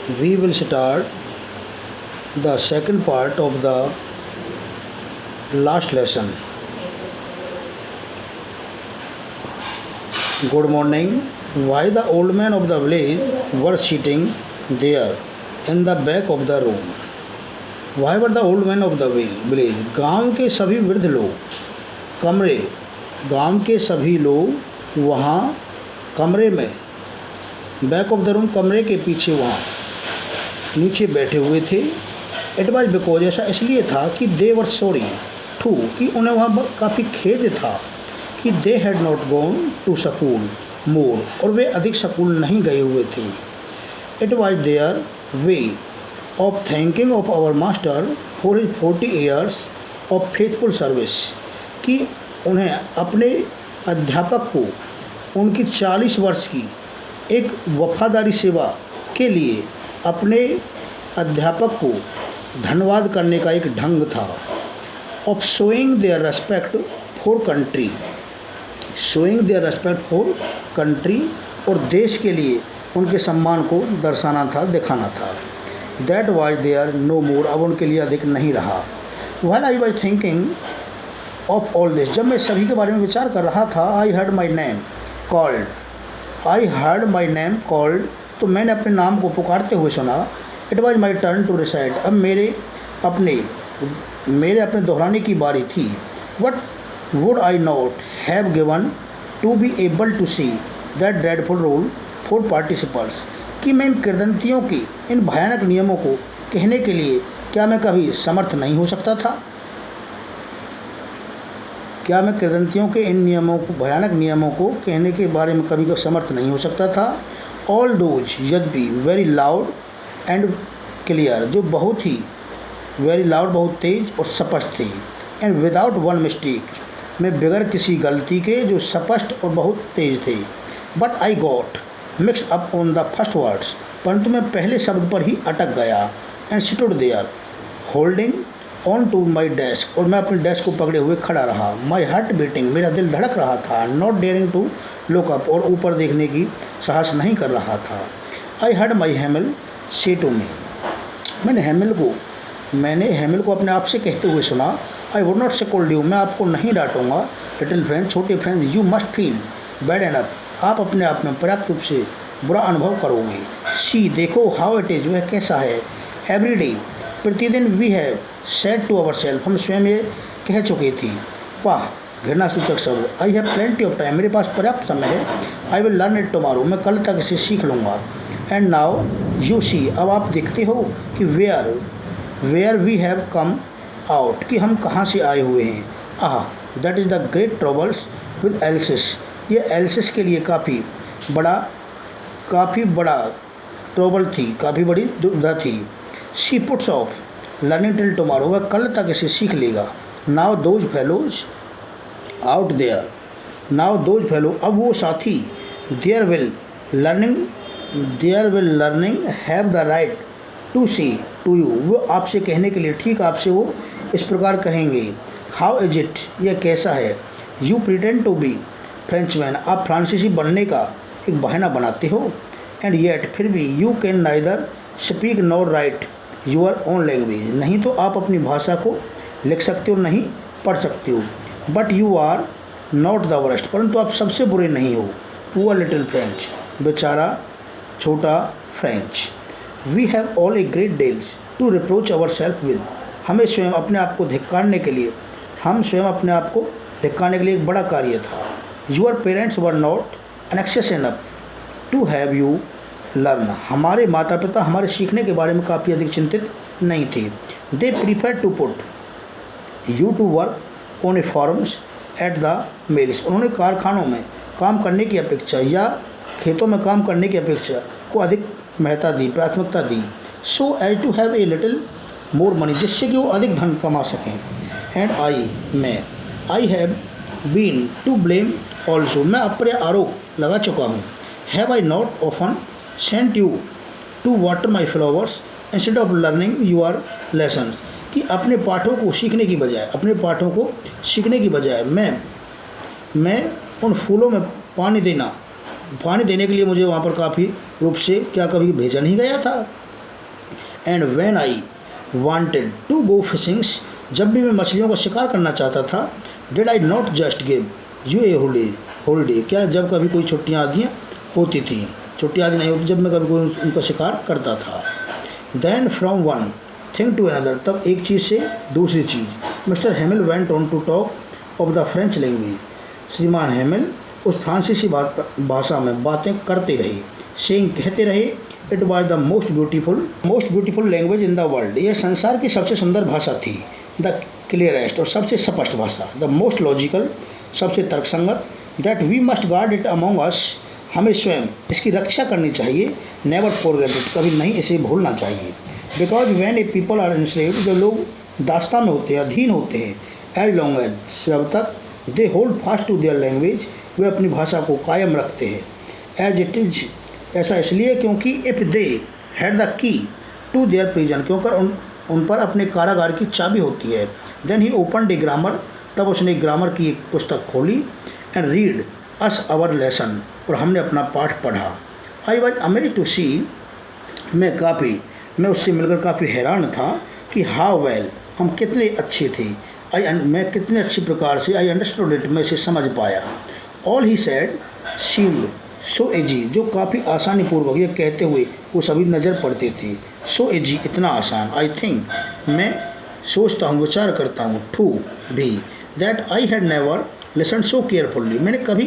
we will start the second part of the last lesson. Good morning. Why the old man of the village were sitting there in the back of the room? Why were the old men of the village? गांव के सभी वृद्ध लोग गांव के सभी लोग वहाँ कमरे में, बैक ऑफ द रूम कमरे के पीछे वहाँ नीचे बैठे हुए थे. इट वॉज बिकॉज ऐसा इसलिए था कि दे वर सॉरी टू, कि उन्हें वहाँ काफ़ी खेद था कि they had not gone to school more, और वे अधिक स्कूल नहीं गए हुए थे. It was their way of thanking of our master for his 40 years of faithful service, कि उन्हें अपने अध्यापक को उनकी 40 वर्ष की एक वफादारी सेवा के लिए अपने अध्यापक को धन्यवाद करने का एक ढंग था. Of showing there respect for country, और देश के लिए उनके सम्मान को दर्शाना था, दिखाना था. दैट वाज देयर नो मोर, अब उनके लिए अधिक नहीं रहा. While I was thinking of all this, जब मैं सभी के बारे में विचार कर रहा था, I heard my name called, तो मैंने अपने नाम को पुकारते हुए सुना. It was my turn to recite, अब मेरे अपने दोहराने की बारी थी. What would I not have given to be able to see that dreadful rule for participles, कि मैं इन किंवदंतियों के इन भयानक नियमों को कहने के लिए क्या मैं कभी समर्थ नहीं हो सकता था? क्या मैं किंवदंतियों के इन भयानक नियमों को कहने के बारे में कभी समर्थ नहीं हो सकता था? ऑल दोज, यद्यपि, वेरी लाउड एंड क्लियर, जो बहुत ही वेरी लाउड, बहुत तेज और स्पष्ट थे. एंड विदाउट वन मिस्टेक, में बगैर किसी गलती के जो स्पष्ट और बहुत तेज थे. But I got mixed up on the first words, परंतु मैं पहले शब्द पर ही अटक गया. And stood there holding on to my desk, और मैं अपने डेस्क को पकड़े हुए खड़ा रहा. माई हार्ट बीटिंग, मेरा दिल धड़क रहा था. Not daring to look up, और ऊपर देखने की साहस नहीं कर रहा था. आई हर्ड माई हेमल से टू मी, मैंने हेमल को अपने आप से कहते हुए सुना. I would not scold you, मैं आपको नहीं डांटूंगा. लिटिल फ्रेंड, छोटे friend, you must feel bad enough, आप अपने आप में पर्याप्त रूप से बुरा अनुभव करोगे. सी, देखो, हाउ इट इज़, वह कैसा है. एवरी डे, प्रतिदिन, we have said to our self, हम स्वयं ये कह चुके थी. वाह, घृणा सूचक शब्द. I have plenty of time, मेरे पास पर्याप्त समय है. I will learn it tomorrow, मैं कल तक इसे सीख लूँगा. एंड नाउ यू सी, अब आप देखते हो कि where we have come out, कि हम कहाँ से आए हुए हैं. Ah, that is the great troubles with Alsace, ये एल्सिस के लिए काफ़ी बड़ा ट्रबल थी, काफ़ी बड़ी दुविधा थी. She puts off learning till tomorrow, वह कल तक इसे सीख लेगा. Now those fellows out there, अब वो साथी, there will learning have the right to see to you, वो आपसे कहने के लिए, ठीक आपसे वो इस प्रकार कहेंगे. हाउ इज इट, यह कैसा है. You pretend to be Frenchman, आप फ्रांसीसी बनने का एक बहाना बनाते हो. एंड येट, फिर भी, you can neither speak nor right your own language, नहीं तो आप अपनी भाषा को लिख सकते हो, नहीं पढ़ सकते हो. But you are not the worst, परंतु आप सबसे बुरे नहीं हो. पुअर लिटिल फ्रेंच, बेचारा छोटा French. We have all a great deals to reproach our self with, हमें स्वयं अपने आप को धिक्कारने के लिए एक बड़ा कार्य था. Your parents were not anxious enough to have you learn, हमारे माता पिता हमारे सीखने के बारे में काफ़ी अधिक चिंतित नहीं थे. They prefer to put you to work on a farms at the mills, उन्होंने कारखानों में काम करने की अपेक्षा या खेतों में काम करने की अपेक्षा को अधिक प्राथमिकता दी. So as to have a little more money, जिससे कि वो अधिक धन कमा सकें. And I have been to blame also, मैं अपने आरोप लगा चुका हूँ. Have I not often sent you to water my flowers instead of learning your lessons, कि अपने पाठों को सीखने की बजाय मैं उन फूलों में पानी देने के लिए मुझे वहाँ पर काफ़ी रूप से क्या कभी भेजा नहीं गया था. And when I wanted to go fishings, जब भी मैं मछलियों का शिकार करना चाहता था, did I not just give you a holiday, क्या जब कभी कोई छुट्टियाँ आदि होती थी, छुट्टी आदि नहीं होती जब मैं कभी कोई उनका शिकार करता था। Then from one thing to another, तब एक चीज़ से दूसरी चीज़। Mister Hamel went on to talk of the French language, श्रीमान हेमिल उस फ्रांसीसी भाषा में बातें करते रहे। सेइंग, कहते रहे, it was the most beautiful language in the world, यह संसार की सबसे सुंदर भाषा थी। द क्लियरेस्ट, और सबसे स्पष्ट भाषा। द मोस्ट लॉजिकल, सबसे तर्कसंगत। That we must guard it among us, हमें स्वयं इसकी रक्षा करनी चाहिए। नेवर फॉरगेट इट, कभी नहीं इसे भूलना चाहिए। Because when a people are enslaved, जब लोग दास्तां में होते हैं, अधीन होते हैं, एज लॉन्ग एज, जब तक they hold fast to their language, वे अपनी भाषा को कायम रखते हैं। एज इट इज, ऐसा इसलिए क्योंकि if they had the key to their prison, क्योंकि उन पर अपने कारागार की चाबी होती है। Then he open a grammar, तब उसने ग्रामर की एक पुस्तक खोली। And read us our lesson, और हमने अपना पाठ पढ़ा। I was amaze to see, मैं उससे मिलकर काफ़ी हैरान था कि हाउ वेल, हम कितने अच्छे थे। मैं कितने अच्छी प्रकार से, आई अंडरस्टूड इट, मैं इसे समझ पाया। ऑल ही सैड सीम्ड सो एजी, जो काफ़ी आसानी पूर्वक ये कहते हुए वो सभी नज़र पड़ते थे। सो एजी, इतना आसान। आई थिंक, मैं सोचता हूँ, विचार करता हूँ, टू भी, that I had never listen so carefully, मैंने कभी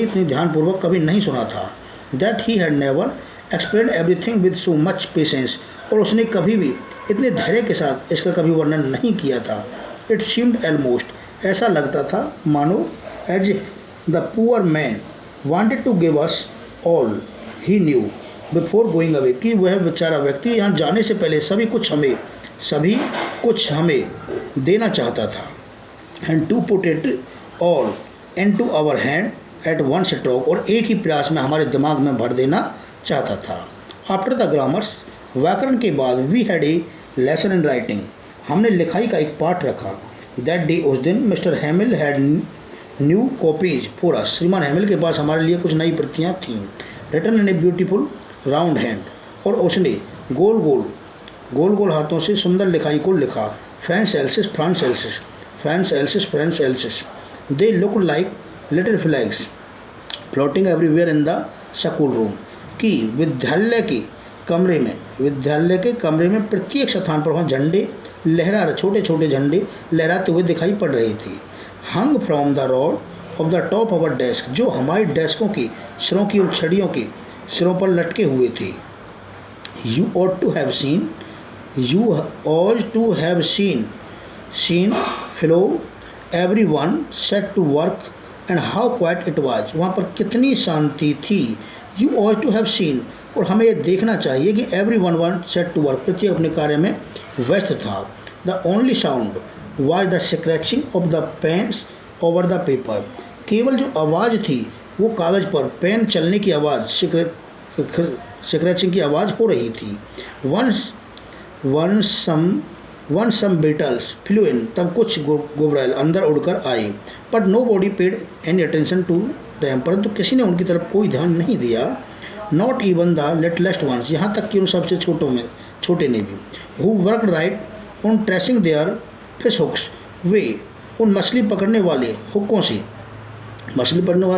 इतनी ध्यानपूर्वक कभी नहीं सुना था। That he had never explain everything with so much patience, और उसने कभी भी इतने धैर्य के साथ इसका कभी वर्णन नहीं किया था। इट सीम्ड ऑलमोस्ट, ऐसा लगता था मानो, as the poor man wanted to give us all he knew before going away, कि वह बेचारा व्यक्ति यहाँ जाने से पहले सभी कुछ हमें देना चाहता था। And to put it all into our hand at one stroke, और एक ही प्रयास में हमारे दिमाग में भर देना चाहता था। आफ्टर द ग्रामर्स, व्याकरण के बाद, we had a lesson in writing, हमने लिखाई का एक पाठ रखा। दैट डे, उस दिन, mister Hemil had new copies for us, श्रीमान हेमिल के पास हमारे लिए कुछ नई प्रतियाँ थीं। Written in a beautiful round hand, और उसने गोल गोल हाथों से सुंदर लिखाई को लिखा। French else's, they look like little flags floating everywhere in the school room, कि विद्यालय के कमरे में प्रत्येक स्थान पर वहाँ छोटे छोटे झंडे लहराते हुए दिखाई पड़ रहे थे। Hung from the rod of the top of our desk, जो हमारी डेस्कों की सिरों की और छड़ियों के सिरों पर लटके हुए थे। You ought to have seen flow, everyone set to work and how quiet it was, वहाँ पर कितनी शांति थी। You ought to have seen, और हमें ये देखना चाहिए कि everyone set to work, प्रत्येक अपने कार्य में व्यस्त था। The only sound was the scratching of the pens over the paper, केवल जो आवाज़ थी वो कागज़ पर पेन चलने की आवाज़, स्क्रैचिंग की आवाज़ हो रही थी। Once some beetles flew in, तब कुछ गुबरैल अंदर उड़कर आए। But nobody paid any attention to them, परंतु किसी ने उनकी तरफ कोई ध्यान नहीं दिया। Not even the littlest ones, यहाँ तक कि उन सबसे छोटे ने भी। Who worked right on tracing their fish hooks, वे उन मछली पकड़ने वाले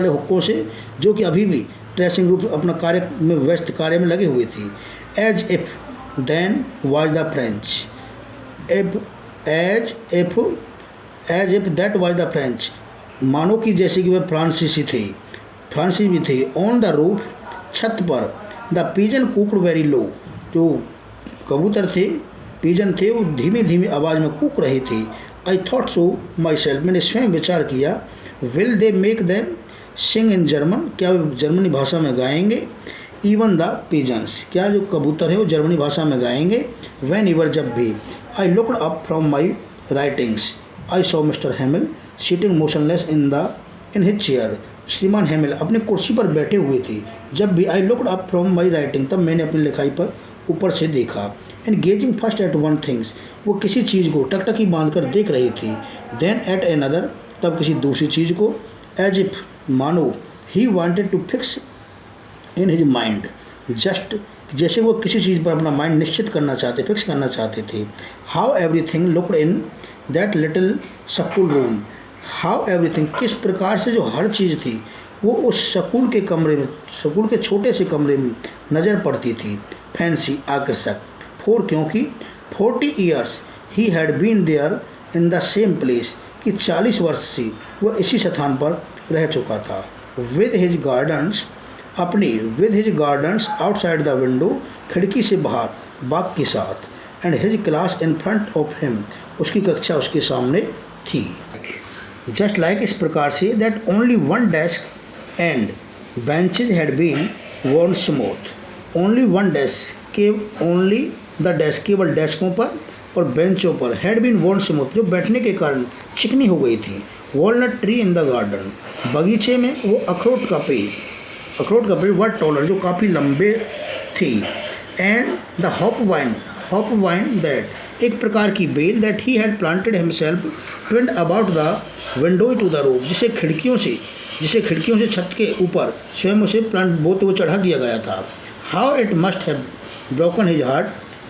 हुक्कों से जो कि अभी भी ट्रेसिंग रूप अपना कार्य में लगे हुए थे। As if that was the French, मानो कि जैसे कि वे फ्रांसीसी भी थे। ऑन द रूफ, छत पर। The pigeon cooked very low, जो कबूतर थे, पिजन थे, वो धीमी धीमी आवाज़ में कूक रहे थे। I thought so my self, मैंने स्वयं विचार किया। Will they make them sing in German, क्या वे जर्मनी भाषा में गाएंगे। इवन द पिजन्स, क्या जो कबूतर है वो जर्मनी भाषा में गाएंगे। वैन एवर, जब भी। I looked up from my writings, I saw mister Hemil sitting motionless in his chair, श्रीमान हेमिल अपनी कुर्सी पर बैठे हुए थे। जब भी I looked up from my writing, तब मैंने अपनी लिखाई पर ऊपर से देखा। And gazing first at one things, वो किसी चीज़ को टकटकी बांध कर देख रही थी। देन एट अनदर, तब किसी दूसरी चीज़ को। एज इफ, मानो, he wanted to fix in his mind just जैसे वो किसी चीज़ पर अपना माइंड निश्चित करना चाहते, फिक्स करना चाहते थे। How everything looked in that little school room, how everything किस प्रकार से जो हर चीज़ थी वो उस स्कूल के कमरे में, स्कूल के छोटे से कमरे में नज़र पड़ती थी। फैंसी आकर्षक, फोर क्योंकि 40 years he had been there in the same place कि 40 वर्ष से वह इसी स्थान पर रह चुका था। विद हिज गार्डन्स अपनी with his gardens outside the window खिड़की से बाहर बाग के साथ। And his class in front of him उसकी कक्षा उसके सामने थी। जस्ट लाइक इस प्रकार से that only one desk and benches had been worn smooth. Only one desk के ओनली द डेस्क केवल डेस्कों पर और बेंचों पर हैड बीन वर्न स्मूथ जो बैठने के कारण चिकनी हो गई थी। Walnut tree in the garden बगीचे में वो अखरोट का पेड़ वर टॉलर जो काफ़ी लंबे थी। And the hop vine that एक प्रकार की बेल that he had planted himself twined about the window to the roof जिसे खिड़कियों से छत के ऊपर स्वयं उसे प्लांट बोते हुए चढ़ा दिया गया था। How it must have broken his heart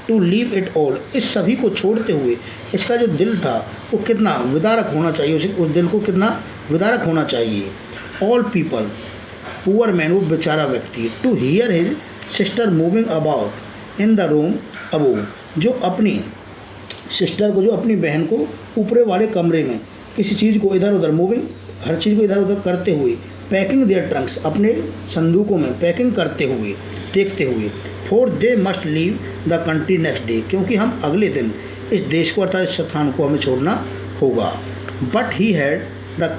to leave it all, इस सभी को छोड़ते हुए इसका जो दिल था वो कितना विदारक होना चाहिए, उस दिल को कितना विदारक होना चाहिए। ऑल पीपल पुअर मैन वो बेचारा व्यक्ति to hear his sister moving about in the room above जो अपनी सिस्टर को जो अपनी बहन को ऊपरे वाले कमरे में किसी चीज़ को इधर उधर मूविंग हर चीज़ को इधर उधर करते हुए पैकिंग देयर ट्रंक्स अपने संदूकों में पैकिंग करते हुए देखते हुए। For they must leave the country next day क्योंकि हम अगले दिन इस देश को अर्थात इस स्थान को हमें छोड़ना होगा। But he had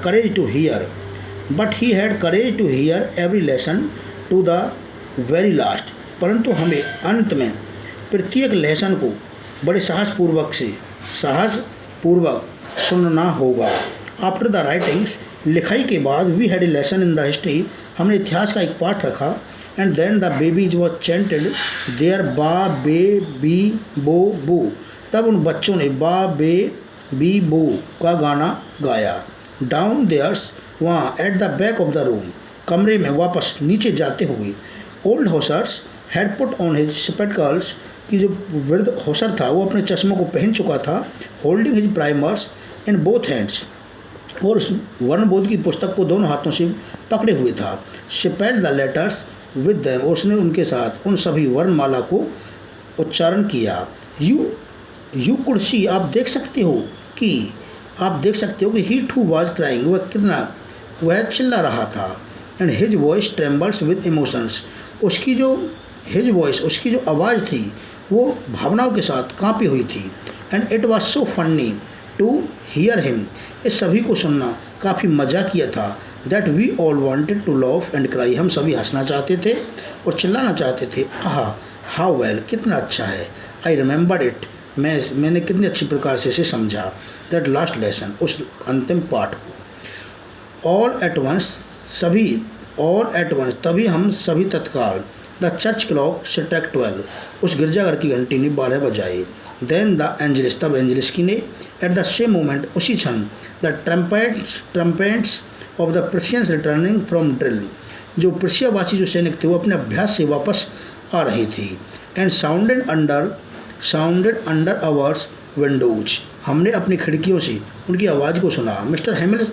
courage to hear every lesson to the very last, परंतु हमें अंत में प्रत्येक लेसन को बड़े साहसपूर्वक सुनना होगा। आफ्टर द राइटिंग्स लिखाई के बाद we had a lesson in the history हमने इतिहास का एक पाठ रखा। And then the babies was chanted their ba be B बो बू, तब उन बच्चों ने बा बे बी बो का गाना गाया। डाउन देयर्स वहाँ at the back of the room कमरे में वापस नीचे जाते हुए। Old Hauser's had put on his spectacles कि जो वृद्ध होसर था वो अपने चश्मों को पहन चुका था। Holding his primers in both hands और उस वर्णबोध की पुस्तक को दोनों हाथों से पकड़े हुए था। Spelled the letters with them उसने उनके साथ उन सभी वर्णमाला को उच्चारण किया। यू कुड सी आप देख सकते हो कि ही टू वाज क्राइंग वह चिल्ला रहा था। And his voice trembles with emotions उसकी जो आवाज़ थी वो भावनाओं के साथ कांपी हुई थी। And it was so funny to hear him इस सभी को सुनना काफ़ी मज़ा किया था। That we all wanted to laugh and cry हम सभी हंसना चाहते थे और चिल्लाना चाहते थे। आहा हाउ वेल कितना अच्छा है। आई रिमेंबर इट मैंने कितनी अच्छी प्रकार से इसे समझा। दैट लास्ट लेसन उस अंतिम पाठ को। ऑल एट वंस तभी हम सभी तत्काल। द चर्च क्लॉक स्ट्रक 12 उस गिरजाघर की घंटी ने 12 बजाए। देन द एंजलिस तब एंजलिस की ने। एट द सेम मोमेंट उसी क्षण the trumpets of the Persians returning from drill जो पर्शियावासी जो सैनिक थे वो अपने अभ्यास से वापस आ रही थी। And sounded under hours Windows हमने अपनी खिड़कियों से उनकी आवाज़ को सुना। मिस्टर हैमिल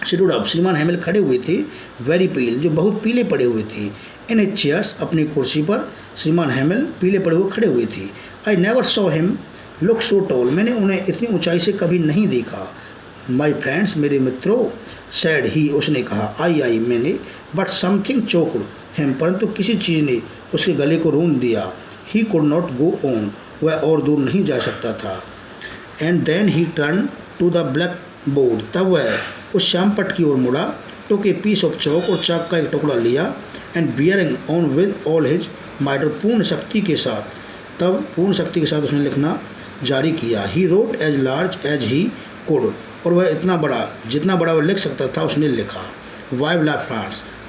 स्टूड अप श्रीमान हैमिल खड़े हुए थे। वेरी पील जो बहुत पीले पड़े हुए थे। इन हिज चेयर्स अपनी कुर्सी पर श्रीमान हैमिल पीले पड़े हुए खड़े हुए थे। I never saw him look so tall मैंने उन्हें इतनी ऊंचाई से कभी नहीं देखा। माई फ्रेंड्स मेरे मित्रों सैड ही उसने कहा। आई मैंने बट समथिंग चोक्ड हिम परंतु किसी चीज़ ने उसके गले को रोन दिया। He could not go on वह और दूर नहीं जा सकता था। And then he turn to the black board तब वह उस श्यामपट की ओर मुड़ा। टुक ए पीस ऑफ चौक और चाक का एक टुकड़ा लिया। And bearing on with all his might पूर्ण शक्ति के साथ उसने लिखना जारी किया। He wrote as large as he could और वह जितना बड़ा वह लिख सकता था उसने लिखा। वाइव ला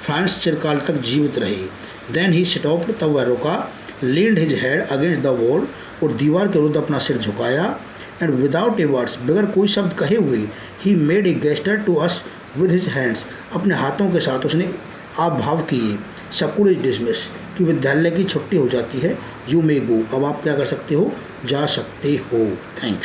फ्रांस चिरकाल तक जीवित रही। देन ही स्टॉप्ड तब वह रुका। Leaned his head against the wall और दीवार के विरुद्ध अपना सिर झुकाया। एंड विदाउट ए वर्ड्स बगैर कोई शब्द कहे हुए he made a gesture to us with his hands अपने हाथों के साथ उसने आप भाव किए। स्कूल इज डिसमिस कि विद्यालय की छुट्टी हो जाती है। यू मे गो, अब आप क्या कर सकते हो, जा सकते हो। थैंक्स।